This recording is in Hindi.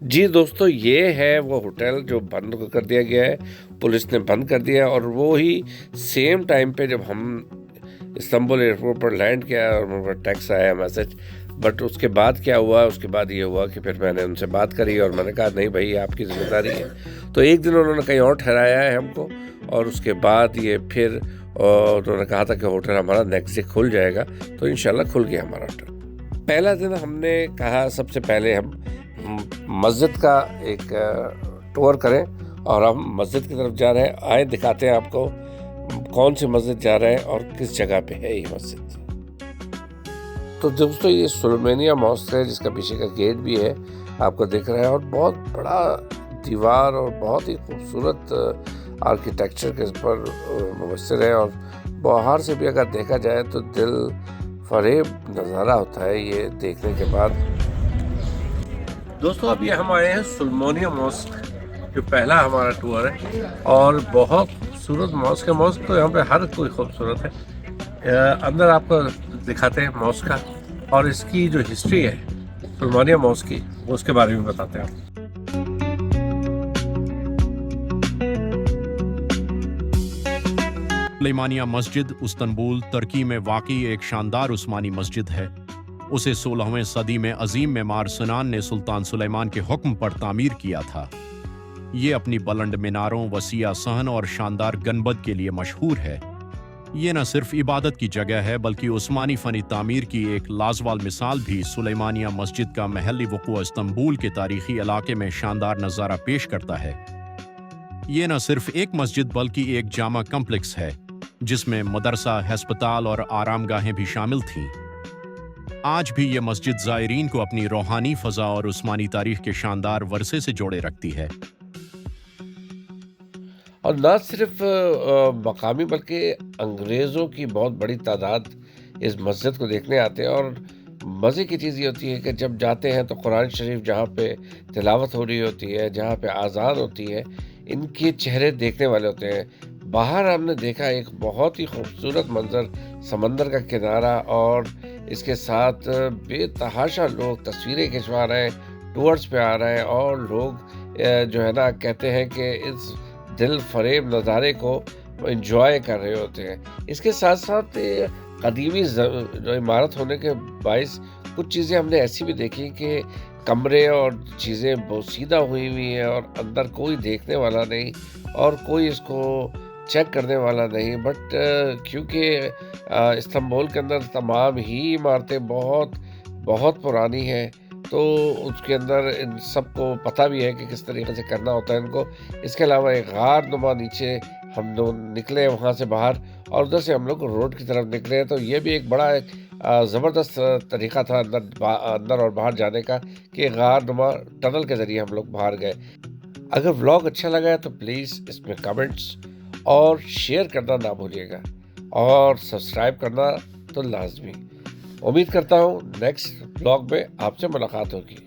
जी दोस्तों, ये है वो होटल जो बंद कर दिया गया है, पुलिस ने बंद कर दिया। और वो ही सेम टाइम पे जब हम इस्तांबुल एयरपोर्ट पर लैंड किया और मेरे पास टेक्स्ट आया मैसेज। बट उसके बाद क्या हुआ, उसके बाद ये हुआ कि फिर मैंने उनसे बात करी और मैंने कहा नहीं भाई, आपकी जिम्मेदारी है। तो एक दिन उन्होंने कहीं और ठहराया है हमको, और उसके बाद ये फिर उन्होंने कहा था कि होटल हमारा नेक्स्ट डे खुल जाएगा। तो इंशाल्लाह खुल गया हमारा होटल। पहला दिन हमने कहा सबसे पहले हम मस्जिद का एक टूर करें, और हम मस्जिद की तरफ जा रहे हैं। आए दिखाते हैं आपको कौन सी मस्जिद जा रहे हैं और किस जगह पे है ये मस्जिद। तो दोस्तों, ये सुलेमानिया मॉस्क है जिसका पीछे का गेट भी है, आपको दिख रहा है। और बहुत बड़ा दीवार और बहुत ही खूबसूरत आर्किटेक्चर के पर मुबस्सिर है। और बाहर से भी अगर देखा जाए तो दिल फरेब नज़ारा होता है ये देखने के बाद। दोस्तों, अभी हम आए हैं सुलेमानिया मॉस्क, जो पहला हमारा टूर है। और बहुत खूबसूरत मॉस्क है। मॉस्क तो यहाँ पे हर कोई खूबसूरत है। अंदर आपको दिखाते हैं मॉस्क का, और इसकी जो हिस्ट्री है सुलेमानिया मॉस्क की, वो उसके बारे में बताते हैं। सुलेमानिया मस्जिद इस्तांबुल तुर्की में वाक़ई एक शानदार उस्मानी मस्जिद है। उसे 16वीं सदी में अजीम मेमार सिनान ने सुल्तान सुलेमान के हुक्म पर तामीर किया था। ये अपनी बुलंद मीनारों, वसीया सहन और शानदार गनबद के लिए मशहूर है। ये न सिर्फ इबादत की जगह है, बल्कि उस्मानी फ़नी तामीर की एक लाजवाल मिसाल भी। सुलेमानिया मस्जिद का महल्ली वक़ूअ इस्तांबुल के तारीख़ी इलाके में शानदार नज़ारा पेश करता है। ये न सिर्फ एक मस्जिद बल्कि एक जामा कम्प्लेक्स है, जिसमें मदरसा, हस्पताल और आरामगाहें भी शामिल थीं। आज भी ये मस्जिद ज़ायरीन को अपनी रूहानी फ़ज़ा और उस्मानी तारीख़ के शानदार वर्से से जोड़े रखती है। और न सिर्फ मकामी बल्कि अंग्रेज़ों की बहुत बड़ी तादाद इस मस्जिद को देखने आते हैं। और मज़े की चीज़ ये होती है कि जब जाते हैं तो कुरान शरीफ जहाँ पे तिलावत हो रही होती है, जहाँ पे आज़ान होती है, इनके चेहरे देखने वाले होते हैं। बाहर हमने देखा एक बहुत ही खूबसूरत मंज़र, समंदर का किनारा, और इसके साथ बेतहाशा लोग तस्वीरें खिंचवा रहे हैं, टूर्स पे आ रहे हैं। और लोग जो है ना, कहते हैं कि इस दिल फरेब नज़ारे को एंजॉय कर रहे होते हैं। इसके साथ साथ कदीमी जो इमारत होने के बाइस कुछ चीज़ें हमने ऐसी भी देखी कि कमरे और चीज़ें बोसीदा हुई हुई हैं, और अंदर कोई देखने वाला नहीं और कोई इसको चेक करने वाला नहीं। बट क्योंकि इस्तांबुल के अंदर तमाम ही इमारतें बहुत बहुत पुरानी हैं, तो उसके अंदर इन सबको पता भी है कि किस तरीके से करना होता है इनको। इसके अलावा एक गार नुमा नीचे हम लोग निकले वहाँ से बाहर, और उधर से हम लोग रोड की तरफ निकले हैं। तो ये भी एक बड़ा एक ज़बरदस्त तरीका था अंदर और बाहर जाने का, कि गार नुमा टनल के ज़रिए हम लोग बाहर गए। अगर व्लॉग अच्छा लगा है तो प्लीज़ इसमें कमेंट्स और शेयर करना ना भूलिएगा, और सब्सक्राइब करना तो लाजमी। उम्मीद करता हूँ नेक्स्ट ब्लॉग में आपसे मुलाकात होगी।